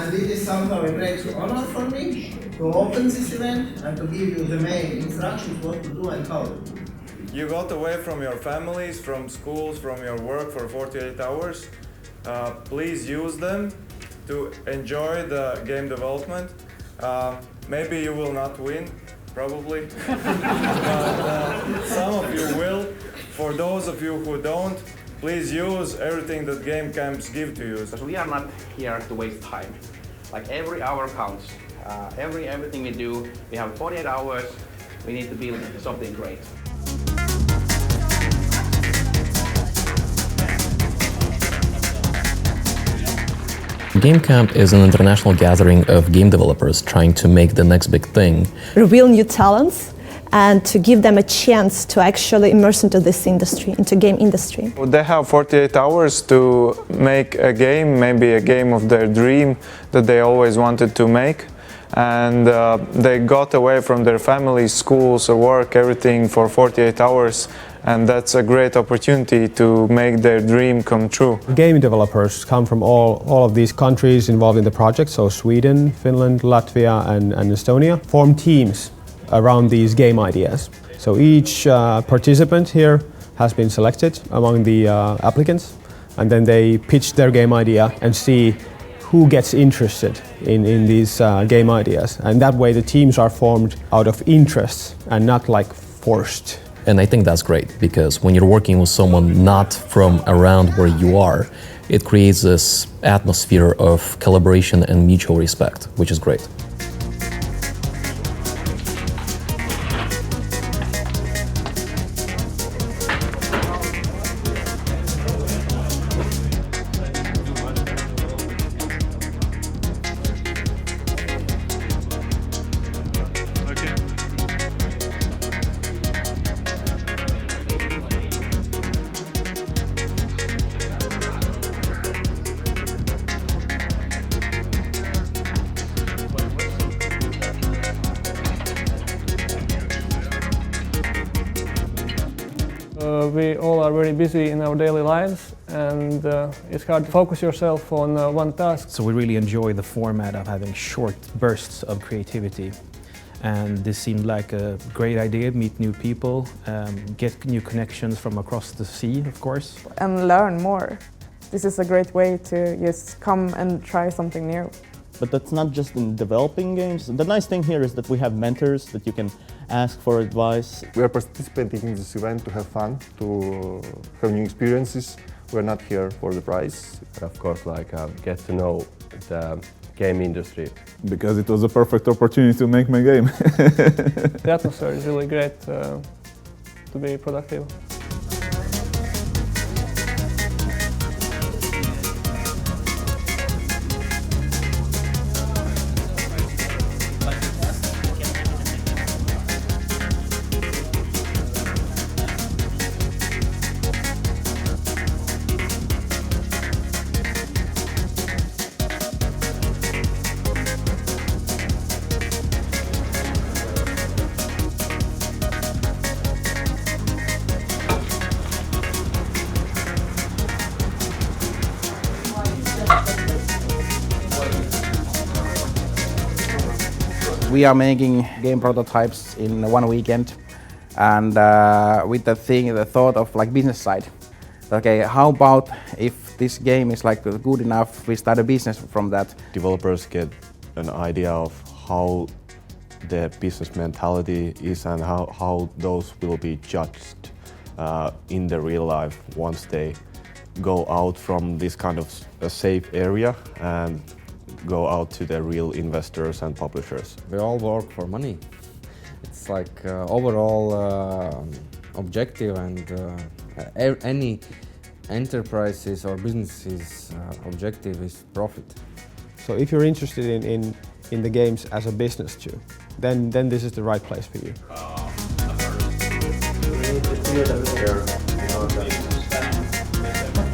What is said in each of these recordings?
And it is somehow a great honor for me to open this event and to give you the main instructions what to do and how. You got away from your families, from schools, from your work for 48 hours. Please use them to enjoy the game development. Maybe you will not win, probably, but some of you will. For those of you who don't, please use everything that game camps give to you. Because we are not here to waste time. Like every hour counts. Everything we do, we have 48 hours. We need to build something great. GameCamp is an international gathering of game developers trying to make the next big thing. Reveal new talents and to give them a chance to actually immerse into this industry, into game industry. They have 48 hours to make a game, maybe a game of their dream that they always wanted to make. And they got away from their families, schools, work, everything for 48 hours. And that's a great opportunity to make their dream come true. Game developers come from all of these countries involved in the project, so Sweden, Finland, Latvia and Estonia, form teams around these game ideas. So each participant here has been selected among the applicants, and then they pitch their game idea and see who gets interested in these game ideas. And that way the teams are formed out of interest and not like forced. And I think that's great, because when you're working with someone not from around where you are, it creates this atmosphere of collaboration and mutual respect, which is great. We all are very busy in our daily lives, and it's hard to focus yourself on one task. So we really enjoy the format of having short bursts of creativity. And this seemed like a great idea, meet new people, get new connections from across the sea, of course. And learn more. This is a great way to just come and try something new. But that's not just in developing games. The nice thing here is that we have mentors that you can ask for advice. We are participating in this event to have fun, to have new experiences. We're not here for the prize. Of course, get to know the game industry. Because it was a perfect opportunity to make my game. The atmosphere is really great to be productive. We are making game prototypes in one weekend, and with the thought of business side. Okay, how about if this game is good enough, we start a business from that. Developers get an idea of how the business mentality is and how those will be judged in the real life once they go out from this kind of a safe area and go out to the real investors and publishers. We all work for money. It's overall objective, and any enterprises or businesses objective is profit. So if you're interested in the games as a business too, then this is the right place for you.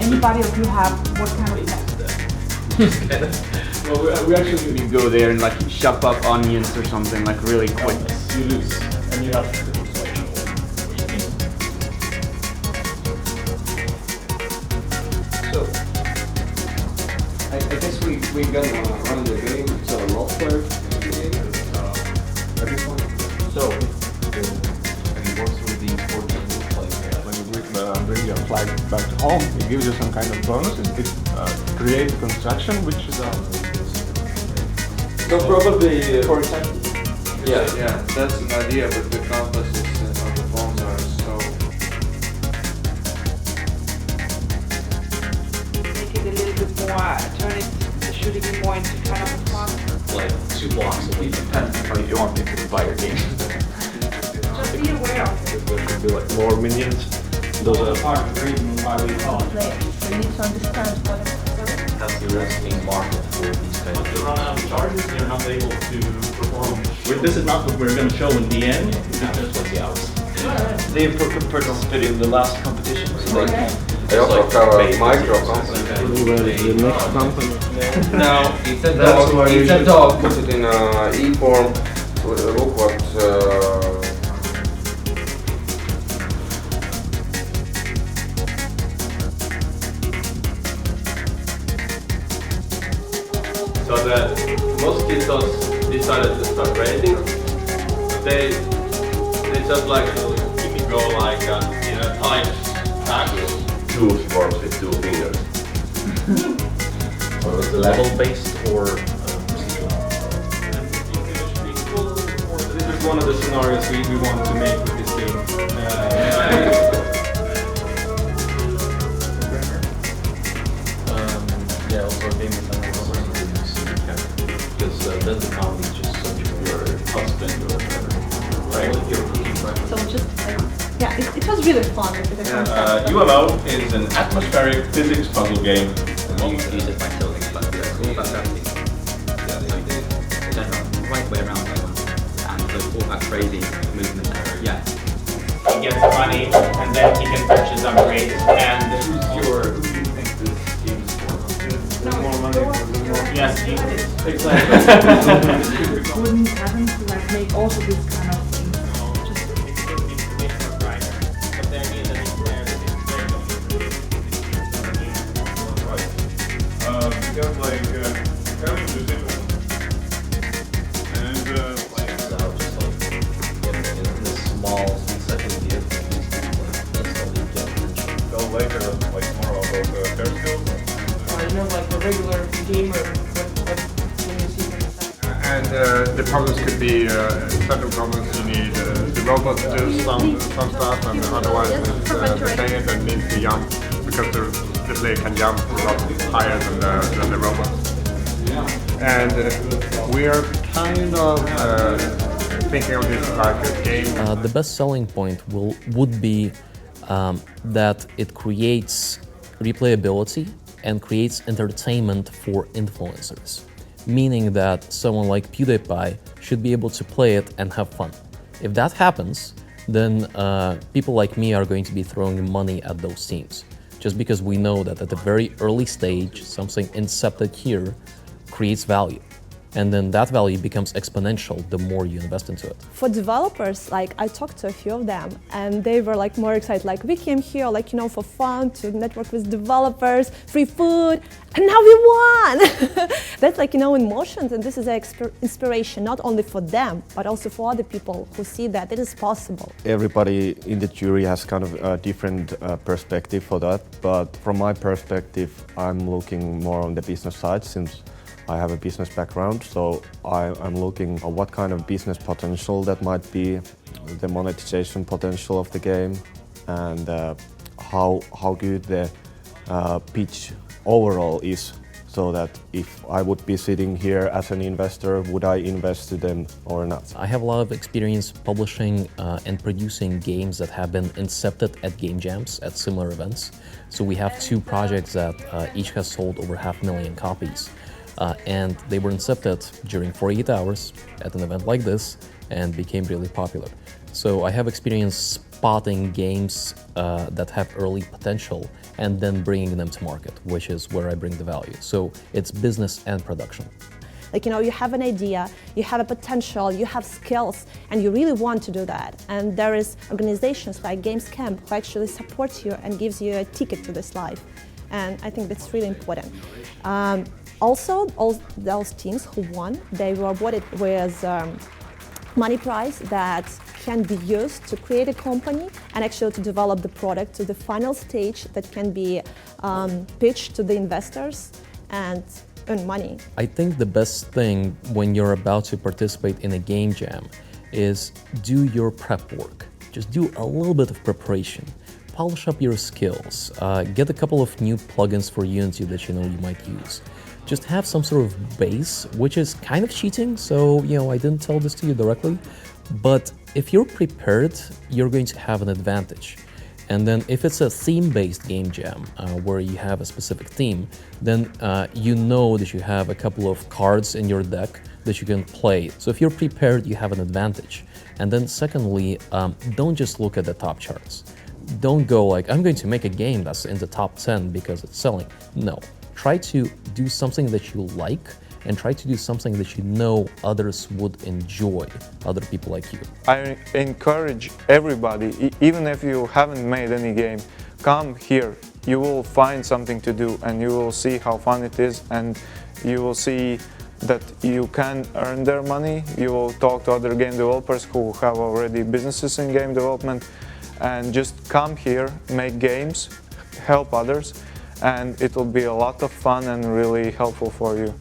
Anybody of you have what kind of tech? Well, we actually go there and chop up onions or something really quick. You lose, and you have to So, I guess we got one of the bring your flag back to home. It gives you some kind of bonuses. It creates construction, which is So probably, for example, yeah, that's an idea, but the compasses on the phones are so. Make it a little bit more, turn it, shooting it more into kind of a fun. Like 2 blocks will be dependent. You want people to buy your game. Just be aware of it. there could be like more minions. Those are part of the reason why we call it players. We need to understand what That's the risking market for these kind of Once you run out of charges, you're not able to perform. This is not what we're going to show in the end. It's just 20 hours. They participated in the last competition. So They also have a micro company. Where is the next company? Now, it's a dog. Put it in e-form. Look what. So that most kids decided to start raiding. They just like go like in a tight pack. 2 swarms with 2 fingers. So it's level based or procedural? This is one of the scenarios we want to make with this game. Yeah, also a game with because then the comedy is just such a pure husband or whatever. Right? You're cooking, right? So just yeah, it was really fun with the concept. UMO is an atmospheric physics puzzle game. You use it by tilting, but it's all about gravity. Yeah, so you turn it right way around and so all that crazy movement there. Yeah. He gets money and then he can purchase upgrades and Who do you think this game is for? More money for the more. yes, Exactly. Wouldn't happen to like make also this kind of thing. Because like having to do and like So just like in this small second view, instantly get attention. go later, like tomorrow about fair skills. You know, like a regular gamer, what can you see from the side? And the problems could be certain problems you need the robot to do some stuff, and otherwise the player that needs to jump because the player can jump a lot higher than the robot. And we are kind of thinking of this like a game. The best selling point would be that it creates replayability and creates entertainment for influencers, meaning that someone like PewDiePie should be able to play it and have fun. If that happens, then people like me are going to be throwing money at those teams, just because we know that at the very early stage, something incepted here creates value. And then that value becomes exponential the more you invest into it. For developers, like I talked to a few of them and they were like more excited, like we came here like, you know, for fun, to network with developers, free food, and now we won! That's like, you know, emotions, and this is an inspiration not only for them, but also for other people who see that it is possible. Everybody in the jury has kind of a different perspective for that, but from my perspective, I'm looking more on the business side since I have a business background, so I'm looking at what kind of business potential that might be, the monetization potential of the game, and how good the pitch overall is, so that if I would be sitting here as an investor, would I invest to them or not? I have a lot of experience publishing and producing games that have been incepted at game jams at similar events. So we have 2 projects that each has sold over 500,000 copies. And they were incepted during 48 hours at an event like this and became really popular. So I have experience spotting games that have early potential and then bringing them to market, which is where I bring the value. So it's business and production. Like, you know, you have an idea, you have a potential, you have skills, and you really want to do that. And there is organizations like GameCamp who actually support you and gives you a ticket to this life. And I think that's really important. Also, all those teams who won, they were awarded with money prize that can be used to create a company and actually to develop the product to the final stage that can be pitched to the investors and earn money. I think the best thing when you're about to participate in a game jam is do your prep work. Just do a little bit of preparation. Polish up your skills. Get a couple of new plugins for Unity that you know you might use. Just have some sort of base, which is kind of cheating, so I didn't tell this to you directly. But if you're prepared, you're going to have an advantage. And then if it's a theme-based game jam, where you have a specific theme, then you know that you have a couple of cards in your deck that you can play. So if you're prepared, you have an advantage. And then secondly, don't just look at the top charts. Don't go like, I'm going to make a game that's in the top 10 because it's selling. No. Try to do something that you like and try to do something that you know others would enjoy, other people like you. I encourage everybody, even if you haven't made any game, come here. You will find something to do and you will see how fun it is, and you will see that you can earn their money. You will talk to other game developers who have already businesses in game development, and just come here, make games, help others, and it will be a lot of fun and really helpful for you.